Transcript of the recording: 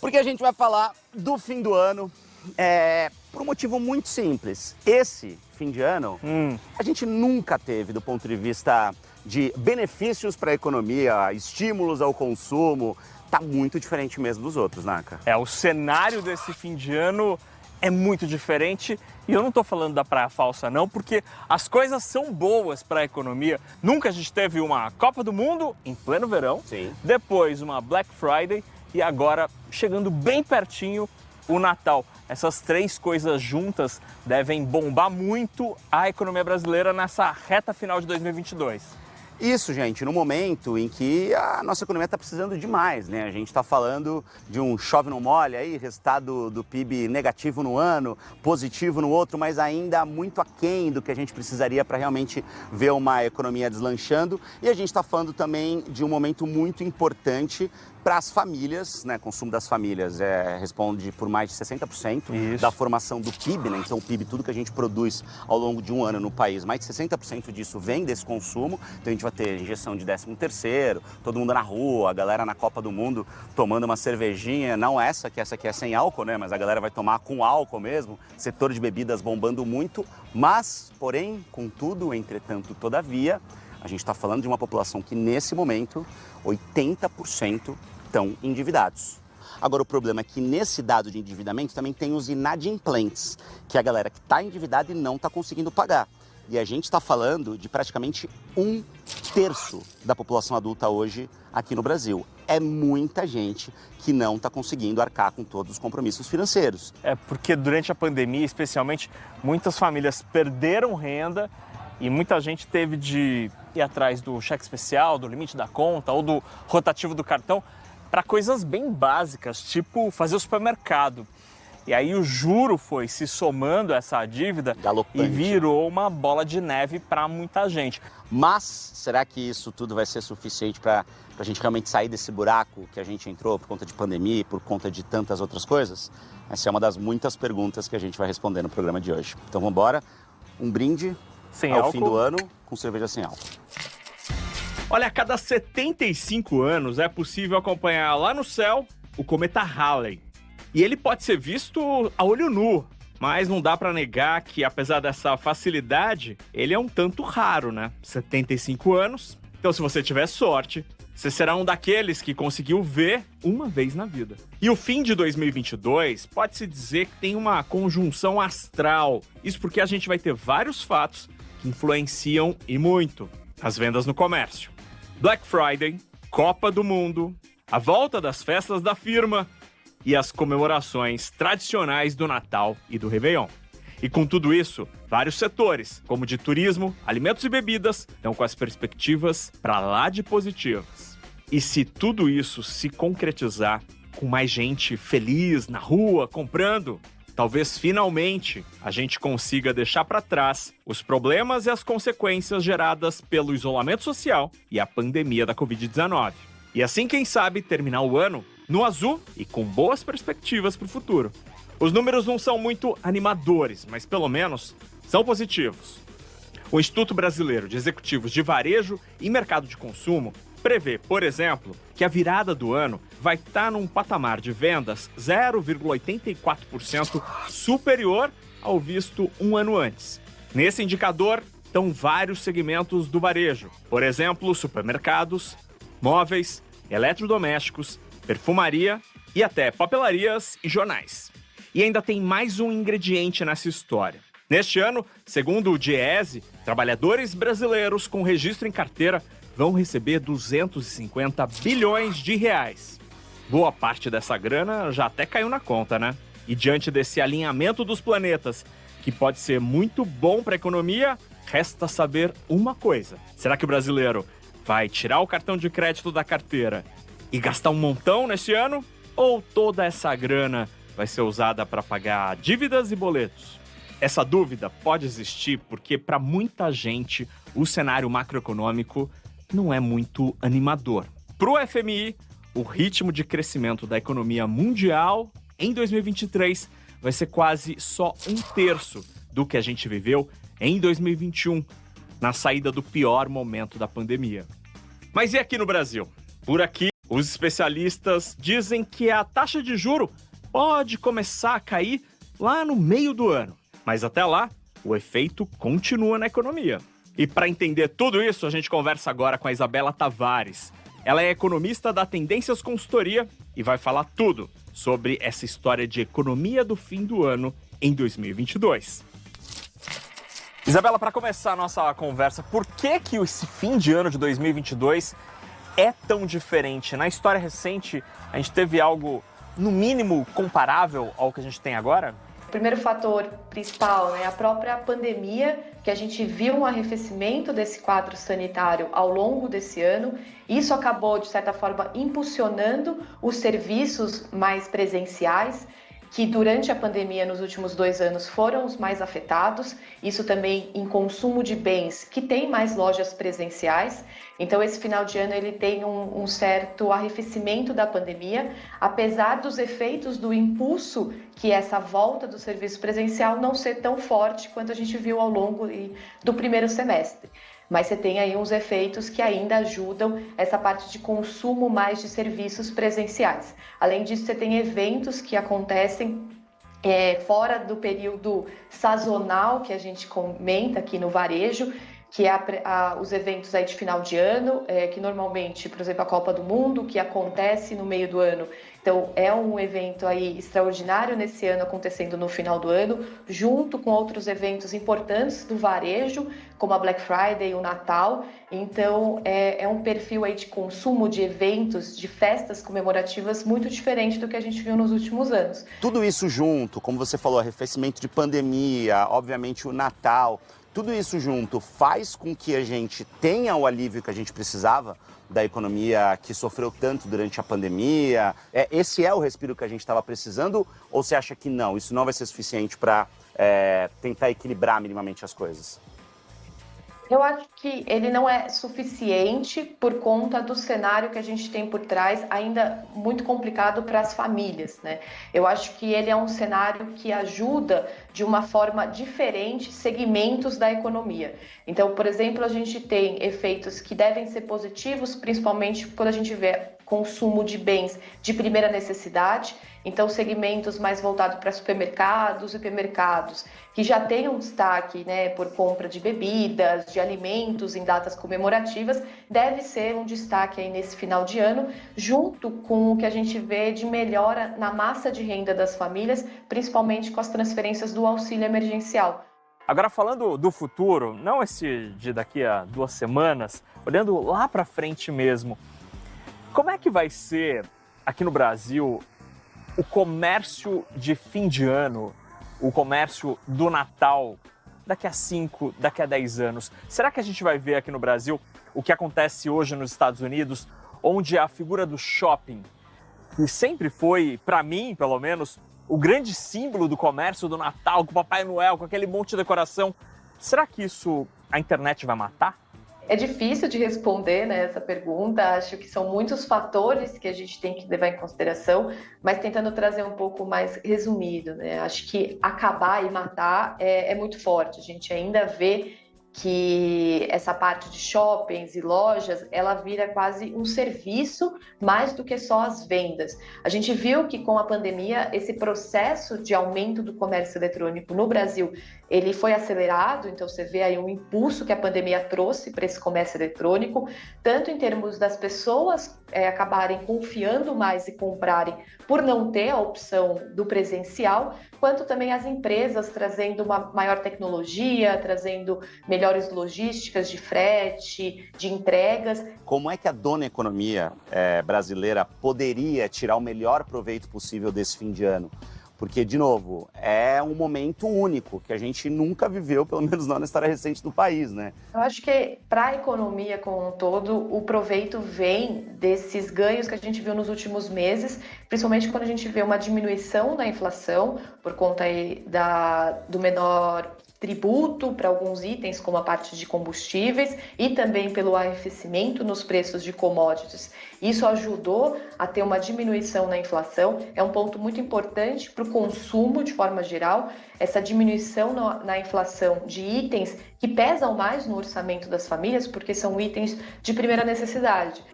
Porque a gente vai falar do fim do ano por um motivo muito simples. Esse fim de ano, a gente nunca teve, do ponto de vista de benefícios para a economia, estímulos ao consumo, tá muito diferente mesmo dos outros, Naka. O cenário desse fim de ano é muito diferente e eu não estou falando da praia falsa não, porque as coisas são boas para a economia. Nunca a gente teve uma Copa do Mundo em pleno verão, Sim. Depois uma Black Friday e agora, chegando bem pertinho, o Natal. Essas três coisas juntas devem bombar muito a economia brasileira nessa reta final de 2022. Isso, gente, no momento em que a nossa economia está precisando demais, né? A gente está falando de um chove não molha aí, resultado do PIB negativo no ano, positivo no outro, mas ainda muito aquém do que a gente precisaria para realmente ver uma economia deslanchando. E a gente está falando também de um momento muito importante para as famílias, né? Consumo das famílias responde por mais de 60% da formação do PIB, né? Então o PIB, tudo que a gente produz ao longo de um ano no país, mais de 60% disso vem desse consumo. Então a gente vai ter injeção de 13º, todo mundo na rua, a galera na Copa do Mundo tomando uma cervejinha, não essa aqui é sem álcool, né? Mas a galera vai tomar com álcool mesmo, setor de bebidas bombando muito, mas, porém, contudo, entretanto, todavia, a gente está falando de uma população que nesse momento, 80% estão endividados. Agora, o problema é que nesse dado de endividamento também tem os inadimplentes, que é a galera que está endividada e não está conseguindo pagar. E a gente está falando de praticamente 1/3 da população adulta hoje aqui no Brasil. É muita gente que não está conseguindo arcar com todos os compromissos financeiros. Porque durante a pandemia, especialmente, muitas famílias perderam renda e muita gente teve de ir atrás do cheque especial, do limite da conta ou do rotativo do cartão para coisas bem básicas, tipo fazer o supermercado. E aí o juro foi se somando a essa dívida Galopante. E virou uma bola de neve para muita gente. Mas será que isso tudo vai ser suficiente para a gente realmente sair desse buraco que a gente entrou por conta de pandemia e por conta de tantas outras coisas? Essa é uma das muitas perguntas que a gente vai responder no programa de hoje. Então vamos embora, um brinde sem ao álcool. Fim do ano com cerveja sem álcool. Olha, a cada 75 anos é possível acompanhar lá no céu o cometa Halley. E ele pode ser visto a olho nu, mas não dá para negar que, apesar dessa facilidade, ele é um tanto raro, né? 75 anos. Então, se você tiver sorte, você será um daqueles que conseguiu ver uma vez na vida. E o fim de 2022 pode-se dizer que tem uma conjunção astral. Isso porque a gente vai ter vários fatos que influenciam e muito as vendas no comércio. Black Friday, Copa do Mundo, a volta das festas da firma e as comemorações tradicionais do Natal e do Réveillon. E com tudo isso, vários setores, como de turismo, alimentos e bebidas, estão com as perspectivas para lá de positivas. E se tudo isso se concretizar, com mais gente feliz na rua, comprando, talvez finalmente a gente consiga deixar para trás os problemas e as consequências geradas pelo isolamento social e a pandemia da Covid-19. E assim, quem sabe, terminar o ano no azul e com boas perspectivas para o futuro. Os números não são muito animadores, mas pelo menos são positivos. O Instituto Brasileiro de Executivos de Varejo e Mercado de Consumo prevê, por exemplo, que a virada do ano vai estar num patamar de vendas 0,84% superior ao visto um ano antes. Nesse indicador estão vários segmentos do varejo, por exemplo, supermercados, móveis, eletrodomésticos, perfumaria e até papelarias e jornais. E ainda tem mais um ingrediente nessa história. Neste ano, segundo o Diese, trabalhadores brasileiros com registro em carteira vão receber 250 bilhões de reais. Boa parte dessa grana já até caiu na conta, né? E diante desse alinhamento dos planetas, que pode ser muito bom para a economia, resta saber uma coisa. Será que o brasileiro vai tirar o cartão de crédito da carteira e gastar um montão nesse ano? Ou toda essa grana vai ser usada para pagar dívidas e boletos? Essa dúvida pode existir porque, para muita gente, o cenário macroeconômico não é muito animador. Para o FMI, o ritmo de crescimento da economia mundial em 2023 vai ser quase só 1/3 do que a gente viveu em 2021, na saída do pior momento da pandemia. Mas e aqui no Brasil? Por aqui, Os especialistas dizem que a taxa de juro pode começar a cair lá no meio do ano, mas até lá, o efeito continua na economia. E para entender tudo isso, a gente conversa agora com a Isabela Tavares. Ela é economista da Tendências Consultoria e vai falar tudo sobre essa história de economia do fim do ano em 2022. Isabela, para começar a nossa conversa, por que esse fim de ano de 2022 é tão diferente? Na história recente, a gente teve algo, no mínimo, comparável ao que a gente tem agora? O primeiro fator principal, a própria pandemia, que a gente viu um arrefecimento desse quadro sanitário ao longo desse ano. Isso acabou, de certa forma, impulsionando os serviços mais presenciais, que durante a pandemia, nos últimos 2 anos, foram os mais afetados. Isso também em consumo de bens, que tem mais lojas presenciais. Então, esse final de ano ele tem um certo arrefecimento da pandemia, apesar dos efeitos do impulso que essa volta do serviço presencial não ser tão forte quanto a gente viu ao longo do primeiro semestre. Mas você tem aí uns efeitos que ainda ajudam essa parte de consumo mais de serviços presenciais. Além disso, você tem eventos que acontecem fora do período sazonal que a gente comenta aqui no varejo, que é os eventos aí de final de ano, que normalmente, por exemplo, a Copa do Mundo, que acontece no meio do ano. Então, é um evento aí extraordinário nesse ano, acontecendo no final do ano, junto com outros eventos importantes do varejo, como a Black Friday e o Natal. Então, é um perfil aí de consumo de eventos, de festas comemorativas muito diferente do que a gente viu nos últimos anos. Tudo isso junto, como você falou, arrefecimento de pandemia, obviamente o Natal, tudo isso junto faz com que a gente tenha o alívio que a gente precisava da economia que sofreu tanto durante a pandemia. Esse é o respiro que a gente estava precisando, ou você acha que não, isso não vai ser suficiente para tentar equilibrar minimamente as coisas? Eu acho que ele não é suficiente por conta do cenário que a gente tem por trás, ainda muito complicado para as famílias, né? Eu acho que ele é um cenário que ajuda de uma forma diferente segmentos da economia. Então, por exemplo, a gente tem efeitos que devem ser positivos, principalmente quando a gente vê consumo de bens de primeira necessidade. Então, segmentos mais voltados para supermercados, hipermercados, que já têm um destaque, por compra de bebidas, de alimentos em datas comemorativas, deve ser um destaque aí nesse final de ano, junto com o que a gente vê de melhora na massa de renda das famílias, principalmente com as transferências do auxílio emergencial. Agora, falando do futuro, não esse de daqui a 2 semanas, olhando lá para frente mesmo, como é que vai ser aqui no Brasil o comércio de fim de ano, o comércio do Natal, daqui a 5, daqui a 10 anos? Será que a gente vai ver aqui no Brasil o que acontece hoje nos Estados Unidos, onde a figura do shopping, que sempre foi, para mim pelo menos, o grande símbolo do comércio do Natal, com o Papai Noel, com aquele monte de decoração, será que isso a internet vai matar? É difícil de responder, essa pergunta. Acho que são muitos fatores que a gente tem que levar em consideração, mas tentando trazer um pouco mais resumido, Acho que acabar e matar é muito forte. A gente ainda vê que essa parte de shoppings e lojas, ela vira quase um serviço mais do que só as vendas. A gente viu que com a pandemia, esse processo de aumento do comércio eletrônico no Brasil, ele foi acelerado, então você vê aí um impulso que a pandemia trouxe para esse comércio eletrônico, tanto em termos das pessoas acabarem confiando mais e comprarem por não ter a opção do presencial, quanto também as empresas trazendo uma maior tecnologia, trazendo melhores logísticas de frete, de entregas. Como é que a dona economia brasileira poderia tirar o melhor proveito possível desse fim de ano? Porque, de novo, é um momento único que a gente nunca viveu, pelo menos não na história recente do país, né? Eu acho que para a economia como um todo, o proveito vem desses ganhos que a gente viu nos últimos meses, principalmente quando a gente vê uma diminuição da inflação por conta aí do menor tributo para alguns itens, como a parte de combustíveis, e também pelo arrefecimento nos preços de commodities. Isso ajudou a ter uma diminuição na inflação, é um ponto muito importante para o consumo de forma geral, essa diminuição na inflação de itens que pesam mais no orçamento das famílias, porque são itens de primeira necessidade.